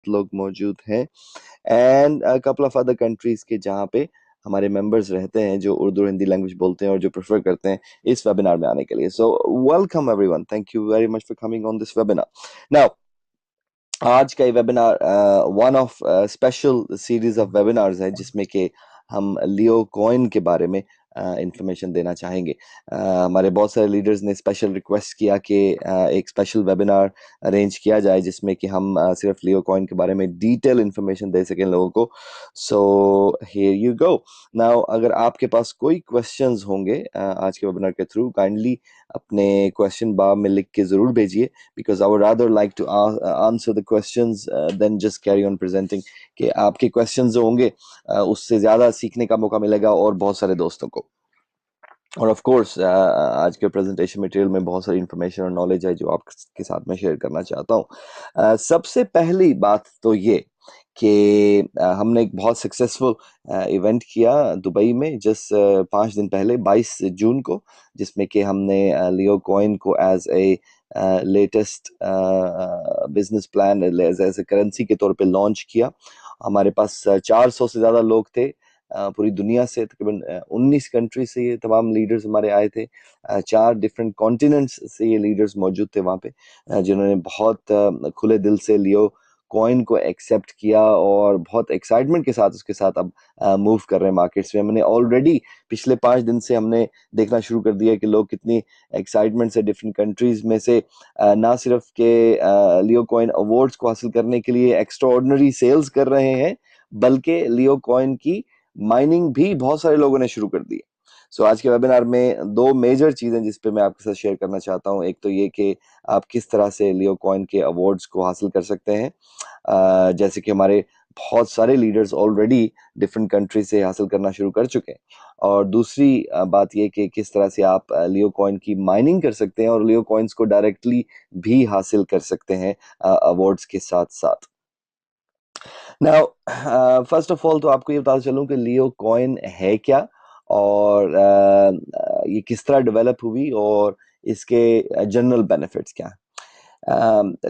लोग मौजूद हैं and couple of other countries के जहाँ पे हमारे मेंबर्स रहते हैं जो उर्दू हिंदी लैंग्वेज बोलते हैं और जो प्रेफर करते हैं इस वेबिनार में आने के लिए। So welcome everyone, thank you very much for coming on this webinar. Now आज का ये webinar one of special series of webinars है जिसमें कि हम लियो कॉइन के बारे में इंफॉर्मेशन देना चाहेंगे। हमारे बहुत सारे लीडर्स ने स्पेशल रिक्वेस्ट किया कि एक स्पेशल वेबिनार अरेंज किया जाए जिसमें कि हम सिर्फ लियो कॉइन के बारे में डिटेल इंफॉर्मेशन दे सकें लोगों को। So here you go. Now अगर आपके पास कोई क्वेश्चंस होंगे आज के वेबिनार के थ्रू, काइंडली अपने क्वेश्चन बार में लिख के जरूर भेजिए, because I would rather like to answer the questions than just carry on presenting। कि आपके questions जो होंगे उससे ज़्यादा सीखने का मौका मिलेगा और बहुत सारे दोस्तों को। और ऑफ कोर्स आज के प्रेजेंटेशन मटेरियल में बहुत सारी इन्फॉर्मेशन और नॉलेज है जो आपके साथ में शेयर करना चाहता हूँ। सबसे पहली बात तो ये कि हमने एक बहुत सक्सेसफुल इवेंट किया दुबई में जस्ट 5 दिन पहले 22 जून को, जिसमें कि हमने लियो कॉइन को as a latest business plan as a currency के तौर पे लॉन्च किया। हमारे पास 400 से ज़्यादा लोग थे पूरी दुनिया से, तकरीबन 19 कंट्री से ये तमाम लीडर्स हमारे आए थे। 4 डिफरेंट कॉन्टिनेंट्स से ये लीडर्स मौजूद थे वहाँ पे, जिन्होंने बहुत खुले दिल से लियो कॉइन को एक्सेप्ट किया और बहुत एक्साइटमेंट के साथ उसके साथ अब मूव कर रहे हैं मार्केट्स में। हमने ऑलरेडी पिछले 5 दिन से हमने देखना शुरू कर दिया कि लोग कितनी एक्साइटमेंट से डिफरेंट कंट्रीज में से ना सिर्फ के लियो कॉइन अवार्ड्स को हासिल करने के लिए एक्स्ट्रा ऑर्डिनरी सेल्स कर रहे हैं, बल्कि लियो कॉइन की माइनिंग भी बहुत सारे लोगों ने शुरू कर दी। सो आज के वेबिनार में 2 मेजर चीजें जिस पे मैं आपके साथ शेयर करना चाहता हूँ। एक तो ये कि आप किस तरह से लियो कॉइन के अवार्ड्स को हासिल कर सकते हैं, जैसे कि हमारे बहुत सारे लीडर्स ऑलरेडी डिफरेंट कंट्री से हासिल करना शुरू कर चुके हैं। और दूसरी बात ये कि किस तरह से आप लियो कॉइन की माइनिंग कर सकते हैं और लियो कॉइन्स को डायरेक्टली भी हासिल कर सकते हैं अवार्ड्स के साथ साथ। नाउ फर्स्ट ऑफ ऑल तो आपको ये बताता चलूं कि लियो कॉइन है क्या और ये किस तरह डेवलप हुई और इसके जनरल बेनिफिट्स क्या हैं।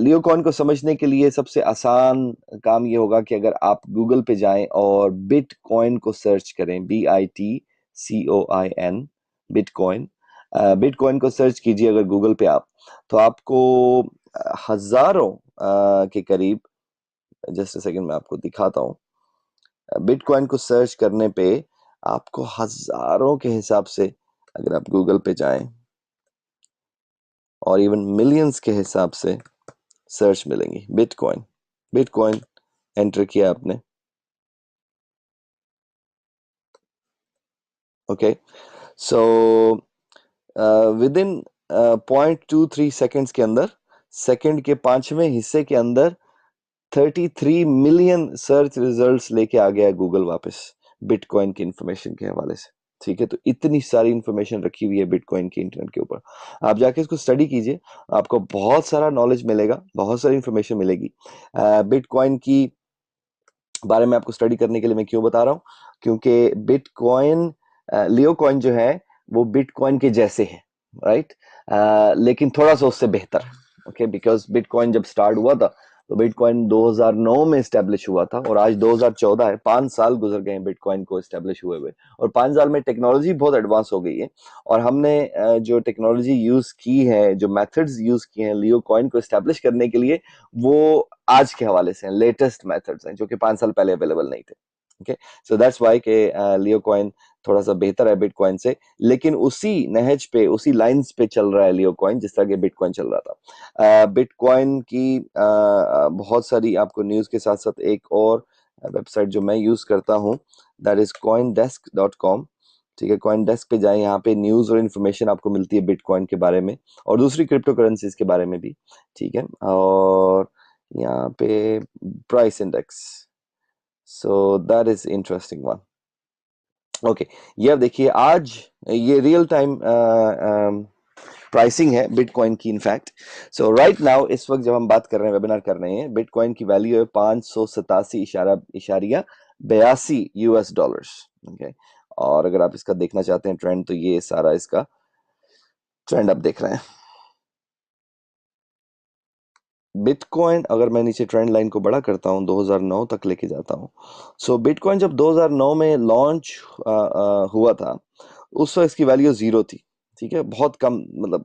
लियो कॉइन को समझने के लिए सबसे आसान काम ये होगा कि अगर आप गूगल पे जाएं और बिटकॉइन को सर्च करें, BITCOIN, बिटकॉइन। बिटकॉइन को सर्च कीजिए अगर गूगल पे आप, तो आपको हजारों के करीब, जस्ट अ सेकंड मैं आपको दिखाता हूँ। बिटकॉइन को सर्च करने पे आपको हजारों के हिसाब से, अगर आप गूगल पे जाएं, और इवन मिलियंस के हिसाब से सर्च मिलेंगी। बिटकॉइन, बिटकॉइन एंटर किया आपने, okay. So with in 0.23 seconds के अंदर, सेकंड के 5वें हिस्से के अंदर 33 मिलियन सर्च रिजल्ट्स लेके आ गया गूगल वापस बिटकॉइन की इंफॉर्मेशन के हवाले से। ठीक है, तो इतनी सारी इंफॉर्मेशन रखी हुई है बिटकॉइन की इंटरनेट के ऊपर। आप जाके इसको स्टडी कीजिए, आपको बहुत सारा नॉलेज मिलेगा, बहुत सारी इंफॉर्मेशन मिलेगी। बिटकॉइन की बारे में आपको स्टडी करने के लिए मैं क्यों बता रहा हूँ, क्योंकि बिटकॉइन, लियो कॉइन जो है वो बिटकॉइन के जैसे है, राइट, लेकिन थोड़ा सा उससे बेहतर, ओके। बिकॉज बिटकॉइन जब स्टार्ट हुआ था तो बिटकॉइन 2009 में स्टैब्लिश हुआ था और आज 2014 है, 5 साल गुजर गए हैं बिटकॉइन को स्टैब्लिश हुए हुए, और 5 साल में टेक्नोलॉजी बहुत एडवांस हो गई है। और हमने जो टेक्नोलॉजी यूज की है, जो मेथड्स यूज किए हैं लियो कॉइन को स्टैब्लिश करने के लिए, वो आज के हवाले से लेटेस्ट मेथड्स हैं जो कि 5 साल पहले अवेलेबल नहीं थे। ओके, सो दैट्स व्हाई के लियो कॉइन थोड़ा सा बेहतर है बिटकॉइन से, लेकिन उसी नहज पे, उसी लाइंस पे चल रहा है लियो कॉइन जिस तरह के बिटकॉइन चल रहा था। बिटकॉइन की बहुत सारी आपको न्यूज के साथ साथ एक और वेबसाइट जो मैं यूज करता हूँ, दैट इज coindesk.com। ठीक है, कॉइन डेस्क पे जाएं, यहाँ पे न्यूज और इन्फॉर्मेशन आपको मिलती है बिटकॉइन के बारे में और दूसरी क्रिप्टो करेंसीज के बारे में भी। ठीक है, और यहाँ पे price index, so that is interesting one. Okay, ये अब देखिए, आज ये रियल टाइम प्राइसिंग है बिटकॉइन की इनफैक्ट। सो राइट नाउ, इस वक्त जब हम बात कर रहे हैं, वेबिनार कर रहे हैं, बिटकॉइन की वैल्यू है 587.82 US डॉलर्स। और अगर आप इसका देखना चाहते हैं ट्रेंड, तो ये सारा इसका ट्रेंड आप देख रहे हैं। बिटकॉइन, अगर मैं नीचे ट्रेंड लाइन को बड़ा करता हूँ 2009 तक लेके जाता हूँ। सो बिटकॉइन जब 2009 में लॉन्च हुआ था, उस वक्त इसकी वैल्यू जीरो थी। ठीक है, बहुत कम, मतलब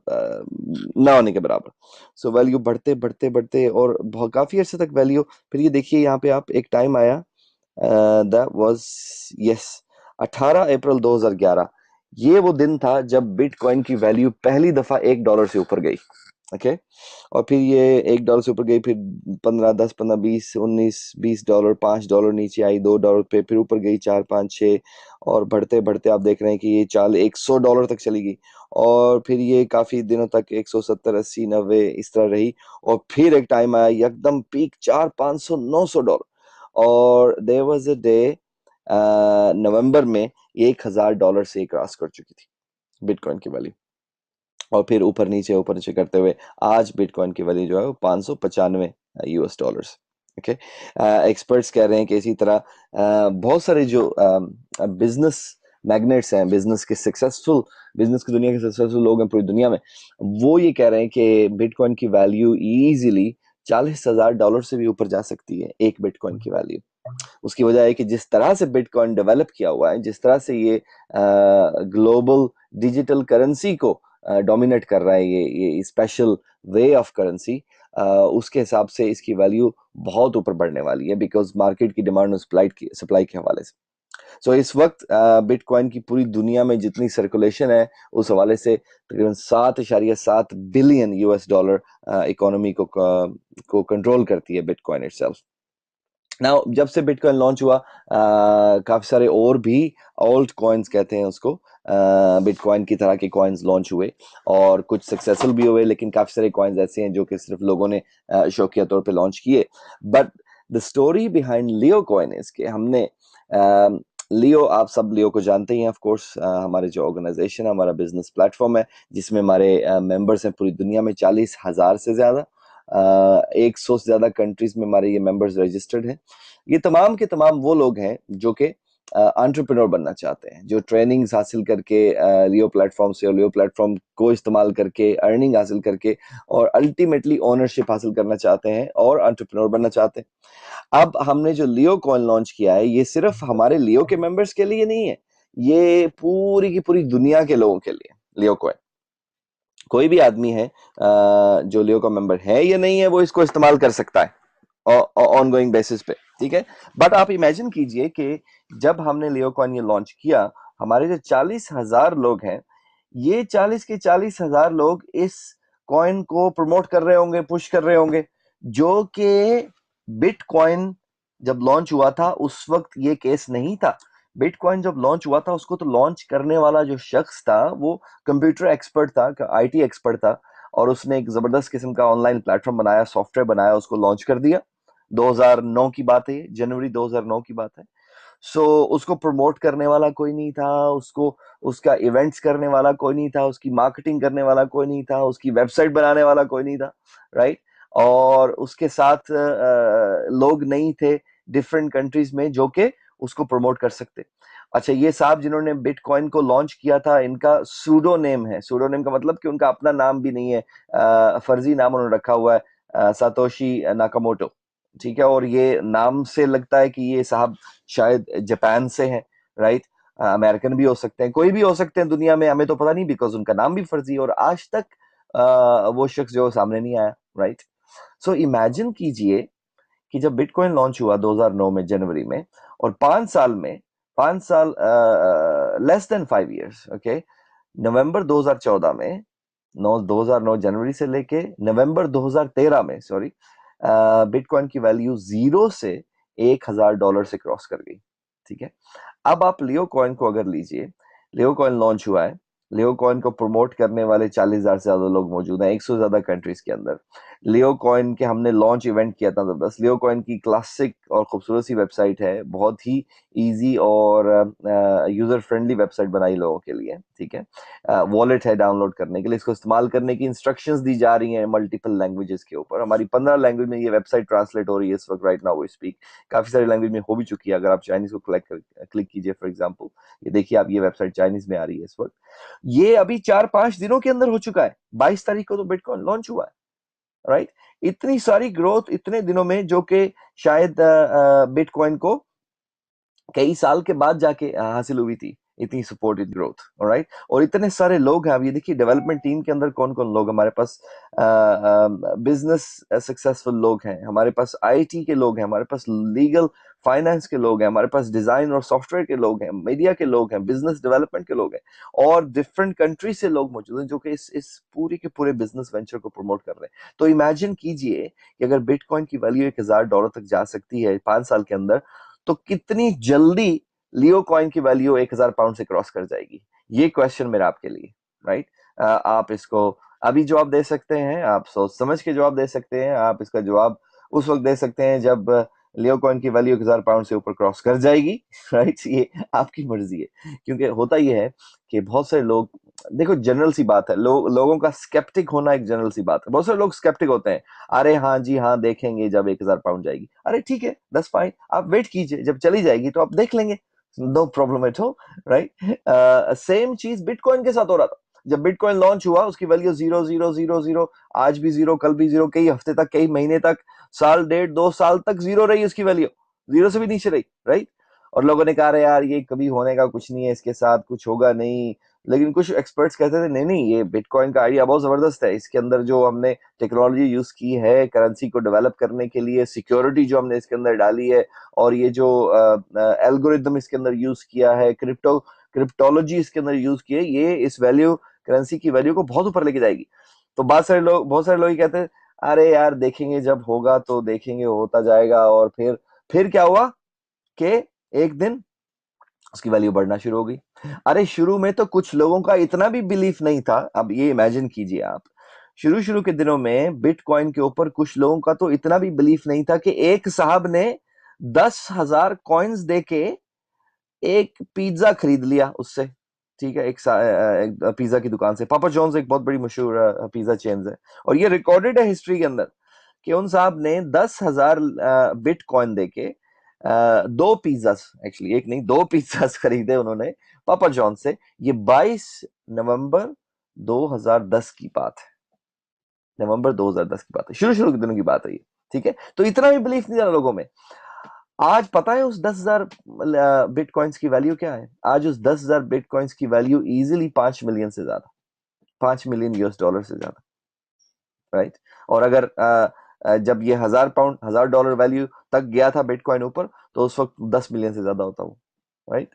ना होने के बराबर। सो वैल्यू बढ़ते बढ़ते बढ़ते और बहुत काफी अर्से तक वैल्यू, फिर ये देखिए यहाँ पे आप, एक टाइम आया, दैट वाज, यस, 18 अप्रैल 2011। ये वो दिन था जब बिटकॉइन की वैल्यू पहली दफा $1 से ऊपर गई। ओके, और फिर ये $1 से ऊपर गई, फिर 15, 10, 15, 20, 19, $20, $5 नीचे आई, $2 पे, फिर ऊपर गई 4, 5, 6, और बढ़ते बढ़ते आप देख रहे हैं कि ये चाल $100 तक चली गई। और फिर ये काफी दिनों तक 170, 80, 90 इस तरह रही। और फिर एक टाइम आया एकदम पीक, 4, 500, $900। और देयर वाज अ डे नवंबर में $1,000 से क्रॉस कर चुकी थी बिटकॉइन की वैल्यू। और फिर ऊपर नीचे करते हुए आज बिटकॉइन की वैल्यू जो है वो 595 यूएस डॉलर्स। ओके, एक्सपर्ट्स कह रहे हैं कि इसी तरह बहुत सारे जो बिजनेस मैग्नेट्स हैं, बिजनेस की दुनिया के सक्सेसफुल लोग हैं पूरी दुनिया में, वो ये कह रहे हैं कि बिटकॉइन की वैल्यू इजीली $40,000 से भी ऊपर जा सकती है, एक बिटकॉइन की वैल्यू। उसकी वजह है कि जिस तरह से बिटकॉइन डेवलप किया हुआ है, जिस तरह से ये ग्लोबल डिजिटल करेंसी को डोमिनेट कर रहा है, ये स्पेशल वे ऑफ करेंसी, उसके हिसाब से इसकी वैल्यू बहुत ऊपर बढ़ने वाली है, बिकॉज मार्केट की डिमांड और सप्लाई के हवाले से। सो इस वक्त बिटकॉइन की पूरी दुनिया में जितनी सर्कुलेशन है, उस हवाले से तकरीबन 7.7 बिलियन यूएस डॉलर इकोनॉमी को कंट्रोल करती है बिटकॉइन इटसेल्फ। नाउ जब से बिटकॉइन लॉन्च हुआ, काफी सारे और भी ओल्ड कॉइन्स कहते हैं उसको, बिटकॉइन की तरह के कॉइन्स लॉन्च हुए, और कुछ सक्सेसफुल भी हुए, लेकिन काफी सारे कॉइन्स ऐसे हैं जो कि सिर्फ लोगों ने शौकिया तौर पे लॉन्च किए। But the story behind Leo coin is के हमने लियो, आप सब लियो को जानते ही हैं ऑफ कोर्स। हमारे जो ऑर्गेनाइजेशन है, हमारा बिजनेस प्लेटफॉर्म है, जिसमें हमारे मेंबर्स हैं पूरी दुनिया में 40,000 से ज्यादा, 100 से ज्यादा कंट्रीज में हमारे ये मेंबर्स रजिस्टर्ड हैं। ये तमाम के तमाम वो लोग हैं जो कि एंटरप्रेन्योर बनना चाहते हैं, जो ट्रेनिंग्स हासिल करके लियो प्लेटफॉर्म से, और लियो प्लेटफॉर्म को इस्तेमाल करके अर्निंग हासिल करके, और अल्टीमेटली ओनरशिप हासिल करना चाहते हैं और एंटरप्रेन्योर बनना चाहते हैं। अब हमने जो लियो कॉइन लॉन्च किया है, ये सिर्फ हमारे लियो के मेंबर्स के लिए नहीं है, ये पूरी की पूरी दुनिया के लोगों के लिए लियो कॉइन। कोई भी आदमी है जो लियो का मेंबर है या नहीं है, वो इसको इस्तेमाल कर सकता है ऑन गोइंग बेसिस पे। ठीक है, बट आप इमेजिन कीजिए कि जब हमने लियो कॉइन ये लॉन्च किया, हमारे जो 40,000 लोग हैं, ये 40 के 40,000 लोग इस कॉइन को प्रमोट कर रहे होंगे, पुश कर रहे होंगे, जो कि बिटकॉइन जब लॉन्च हुआ था उस वक्त ये केस नहीं था। बिटकॉइन जब लॉन्च हुआ था, उसको तो लॉन्च करने वाला जो शख्स था वो कंप्यूटर एक्सपर्ट था, आईटी एक्सपर्ट था, और उसने एक जबरदस्त किस्म का ऑनलाइन प्लेटफॉर्म बनाया, सॉफ्टवेयर बनाया, उसको लॉन्च कर दिया। 2009 की बात है, जनवरी 2009 की बात है। सो उसको प्रमोट करने वाला कोई नहीं था, उसको उसका इवेंट्स करने वाला कोई नहीं था, उसकी मार्केटिंग करने वाला कोई नहीं था, उसकी वेबसाइट बनाने वाला कोई नहीं था, राइट। और उसके साथ लोग नहीं थे डिफरेंट कंट्रीज में जो कि उसको प्रमोट कर सकते। अच्छा, ये साहब जिन्होंने बिटकॉइन को लॉन्च किया था, इनका सूडो नेम है। सूडो नेम का मतलब कि उनका अपना नाम भी नहीं है, फर्जी नाम उन्होंने रखा हुआ है, सातोशी नाकामोटो। ठीक है, और ये नाम से लगता है कि ये साहब शायद जापान से हैं, राइट। अमेरिकन भी हो सकते हैं, कोई भी हो सकते हैं दुनिया में, हमें तो पता नहीं, बिकॉज उनका नाम भी फर्जी है और आज तक वो शख्स जो सामने नहीं आया, राइट। सो इमेजिन कीजिए कि जब बिटकॉइन लॉन्च हुआ 2009 में जनवरी में, और 5 साल में, 5 साल, लेस देन 5 इयर्स, ओके, नवंबर 2014 में, 2009 जनवरी से लेके नवंबर 2013 में, सॉरी, बिटकॉइन की वैल्यू जीरो से $1,000 से क्रॉस कर गई। ठीक है, अब आप लियो कॉइन को अगर लीजिए, लियो कॉइन लॉन्च हुआ है, लियो कॉइन को प्रमोट करने वाले 40,000 से ज्यादा लोग मौजूद हैं 100 से ज्यादा कंट्रीज के अंदर। लियो कॉइन के हमने लॉन्च इवेंट किया था जबरदस्त। लियो कॉइन की क्लासिक और खूबसूरत सी वेबसाइट है, बहुत ही इजी और यूजर फ्रेंडली वेबसाइट बनाई लोगों के लिए। ठीक है, वॉलेट है डाउनलोड करने के लिए, इसको इस्तेमाल करने की इंस्ट्रक्शंस दी जा रही हैं मल्टीपल लैंग्वेजेस के ऊपर। हमारी 15 लैंग्वेज में ये वेबसाइट ट्रांसलेट हो रही है इस वक्त, राइट नाउ वी स्पीक। काफी सारी लैंग्वेज में हो भी चुकी है। अगर आप चाइनीज को क्लिक कीजिए फॉर एग्जाम्पल, ये देखिए आप, ये वेबसाइट चाइनीज में आ रही है इस वक्त। ये अभी 4-5 दिनों के अंदर हो चुका है, 22 तारीख को तो बिटकॉइन लॉन्च हुआ है, राइट। इतनी सारी ग्रोथ इतने दिनों में, जो कि शायद बिटकॉइन को कई साल के बाद जाके हासिल हुई थी, इतनी सपोर्टेड ग्रोथ। ऑलराइट, और इतने सारे लोग हैं। अब ये देखिए डेवलपमेंट टीम के अंदर कौन कौन लोग हमारे पास, बिजनेस सक्सेसफुल लोग हैं हमारे पास, आईटी के लोग हैं हमारे पास, लीगल फाइनेंस के लोग हैं हमारे पास, डिजाइन और सॉफ्टवेयर के लोग हैं, मीडिया के लोग हैं, बिजनेस डेवलपमेंट के लोग हैं, और डिफरेंट कंट्री से लोग मौजूद हैं जो कि इस पूरी के पूरे बिजनेस वेंचर को प्रमोट कर रहे हैं। तो इमेजिन कीजिए कि अगर बिटकॉइन की वैल्यू $1,000 तक जा सकती है 5 साल के अंदर, तो कितनी जल्दी लियो कॉइन की वैल्यू £1,000 से क्रॉस कर जाएगी। ये क्वेश्चन मेरा आपके लिए, राइट। आप इसको अभी जवाब दे सकते हैं, आप सोच समझ के जवाब दे सकते हैं, आप इसका जवाब उस वक्त दे सकते हैं जब लियो कॉइन की वैल्यू £1,000 से ऊपर क्रॉस कर जाएगी, राइट। ये आपकी मर्जी है, क्योंकि होता ये है कि बहुत सारे लोग, देखो जनरल सी बात है, लोगों का स्केप्टिक होना एक जनरल सी बात है। बहुत सारे लोग स्केप्टिक होते हैं, अरे हाँ जी हाँ देखेंगे जब £1,000 जाएगी। अरे ठीक है, दैट्स फाइन, आप वेट कीजिए, जब चली जाएगी तो आप देख लेंगे, no problem at all, right. Same चीज बिटकॉइन के साथ हो रहा था। जब बिटकॉइन लॉन्च हुआ उसकी वैल्यू 0 0 0 0, आज भी जीरो, कल भी जीरो, कई हफ्ते तक, कई महीने तक, साल डेढ़ 2 साल तक जीरो रही उसकी वैल्यू, जीरो से भी नीचे रही, राइट। और लोगों ने कहा, अरे यार ये कभी होने का कुछ नहीं है, इसके साथ कुछ होगा नहीं। लेकिन कुछ एक्सपर्ट्स कहते थे नहीं नहीं, ये बिटकॉइन का आइडिया बहुत जबरदस्त है, इसके अंदर जो हमने टेक्नोलॉजी यूज की है करेंसी को डेवलप करने के लिए, सिक्योरिटी जो हमने इसके अंदर डाली है, और ये जो एल्गोरिदम इसके अंदर यूज किया है, क्रिप्टोलॉजी इसके अंदर यूज की है, ये इस वैल्यू, करेंसी की वैल्यू को बहुत ऊपर लेके जाएगी। तो बहुत सारे लोग ही कहते हैं, अरे यार देखेंगे जब होगा तो देखेंगे, होता जाएगा। और फिर क्या हुआ कि एक दिन उसकी वैल्यू बढ़ना शुरू हो गई। अरे शुरू में तो कुछ लोगों का इतना भी बिलीफ नहीं था। अब ये इमेजिन कीजिए आप, शुरू शुरू के दिनों में बिटकॉइन के ऊपर कुछ लोगों का तो इतना भी बिलीफ नहीं था कि एक साहब ने 10,000 कॉइन्स देके एक पिज्जा खरीद लिया उससे। ठीक है, एक पिज्जा की दुकान से, पापा जॉन्स एक बहुत बड़ी मशहूर पिज्जा चेन है, और ये रिकॉर्डेड है हिस्ट्री के अंदर कि उन साहब ने 10,000 बिटकॉइन देके दो पिज्जा, एक्चुअली एक नहीं दो पिज्जा खरीदे उन्होंने पापा जॉन से। ये 22 नवंबर 2010 की बात है, नवंबर 2010 की बात है, शुरू शुरू के दिनों की बात है ये। ठीक है, तो इतना भी बिलीफ नहीं था लोगों में। आज पता है उस 10,000 बिटकॉइंस की वैल्यू क्या है? आज उस 10,000 बिटकॉइंस की वैल्यू इजीली 5 मिलियन से ज्यादा, $5 मिलियन से ज्यादा, राइट। और अगर जब ये $1,000 वैल्यू तक गया था बिटकॉइन ऊपर, तो उस वक्त 10 मिलियन से ज्यादा होता वो, राइट।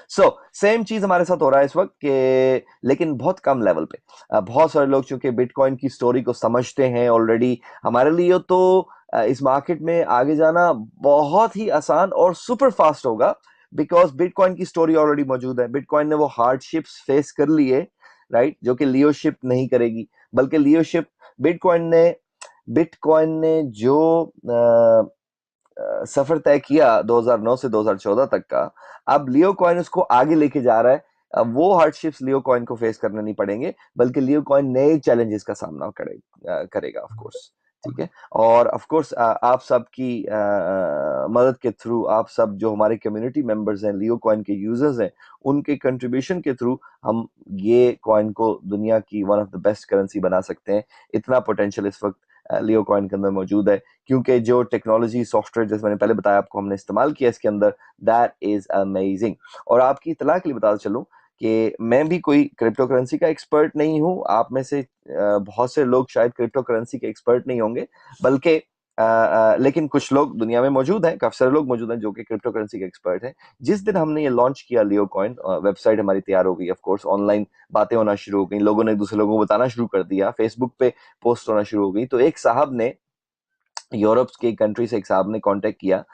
सो सेम चीज हमारे साथ हो रहा है इस वक्त के, लेकिन बहुत कम लेवल पे। बहुत सारे लोग चूंकि बिटकॉइन की स्टोरी को समझते हैं ऑलरेडी, हमारे लिए तो इस मार्केट में आगे जाना बहुत ही आसान और सुपर फास्ट होगा, बिकॉज बिटकॉइन की स्टोरी ऑलरेडी मौजूद है। बिटकॉइन ने वो हार्डशिप्स फेस कर लिए, राइट, जो कि लियोशिप नहीं करेगी। बल्कि लियोशिप, बिटकॉइन ने बिटकॉइन ने जो सफर तय किया 2009 से 2014 तक का, अब लियो कॉइन उसको आगे लेके जा रहा है। अब वो हार्डशिप्स लियो कॉइन को फेस करने नहीं पड़ेंगे, बल्कि लियो कॉइन नए चैलेंजेस का सामना करेगा, ऑफ कोर्स। ठीक है, और ऑफ कोर्स आप सबकी मदद के थ्रू, आप सब जो हमारे कम्युनिटी मेंबर्स हैं, लियो कॉइन के यूजर्स हैं, उनके कंट्रीब्यूशन के थ्रू हम ये कॉइन को दुनिया की one of the best currency बना सकते हैं। इतना पोटेंशियल इस वक्त लियो कॉइन के अंदर मौजूद है, क्योंकि जो टेक्नोलॉजी सॉफ्टवेयर जैसे मैंने पहले बताया आपको हमने इस्तेमाल किया इसके अंदर, दैट इज अमेजिंग। और आपकी इतला के लिए बताता चलूं कि मैं भी कोई क्रिप्टो करेंसी का एक्सपर्ट नहीं हूं। आप में से बहुत से लोग शायद क्रिप्टो करेंसी के एक्सपर्ट नहीं होंगे, बल्कि लेकिन कुछ लोग दुनिया में मौजूद हैं, काफी सारे लोग मौजूद हैं जो कि क्रिप्टो करेंसी के एक्सपर्ट हैं। जिस दिन हमने ये लॉन्च किया लियो कॉइन, वेबसाइट हमारी तैयार हो गई, ऑफ कोर्स ऑनलाइन बातें होना शुरू हो गई, लोगों ने दूसरे लोगों को बताना शुरू कर दिया, फेसबुक पे पोस्ट होना शुरू हो गई। तो एक साहब ने, यूरोप के कंट्री से एक साहब ने कांटेक्ट किया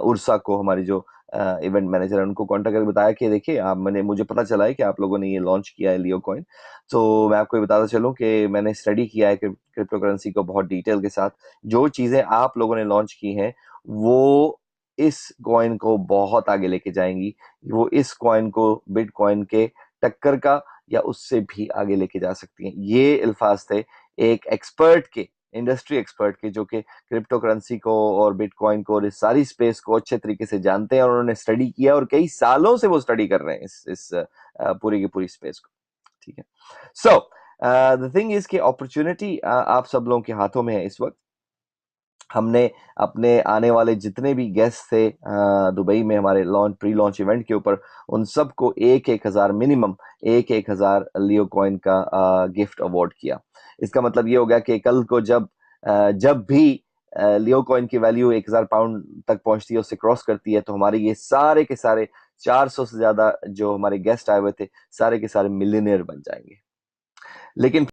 उर्सा को, हमारी जो इवेंट मैनेजर है, उनको कांटेक्ट करके बताया कि देखिए आप, मैंने मुझे पता चला है कि आप लोगों ने ये लॉन्च किया है लियो कॉइन। तो मैं आपको ये बताता चलूं कि मैंने स्टडी किया है क्रिप्टो करेंसी को बहुत डिटेल के साथ। जो चीजें आप लोगों ने लॉन्च की हैं वो इस कॉइन को बहुत आगे लेके जाएंगी, वो इस कॉइन को बिटकॉइन के टक्कर का या उससे भी आगे लेके जा सकती हैं। ये अल्फाज थे एक एक्सपर्ट के, इंडस्ट्री एक्सपर्ट के, जो कि क्रिप्टो करेंसी को और बिटकॉइन को और इस सारी स्पेस को अच्छे तरीके से जानते हैं, और उन्होंने स्टडी किया और कई सालों से वो स्टडी कर रहे हैं इस पूरी की पूरी स्पेस को। ठीक है, सो द थिंग इज कि अपॉर्चुनिटी आप सब लोगों के हाथों में है इस वक्त। हमने अपने आने वाले जितने भी गेस्ट थे दुबई में हमारे लॉन्च प्री लॉन्च इवेंट के ऊपर, उन सबको एक एक हजार मिनिमम, एक एक हजार लियो कॉइन का गिफ्ट अवार्ड किया। इसका मतलब ये हो गया कि कल को जब भी लियो कॉइन की वैल्यू 1,000 पाउंड तक पहुंचती है, उससे क्रॉस करती है, तो हमारे ये सारे के सारे 400 से ज्यादा जो हमारे गेस्ट आए हुए थे, सारे के सारे मिलियनियर बन जाएंगे। लेकिन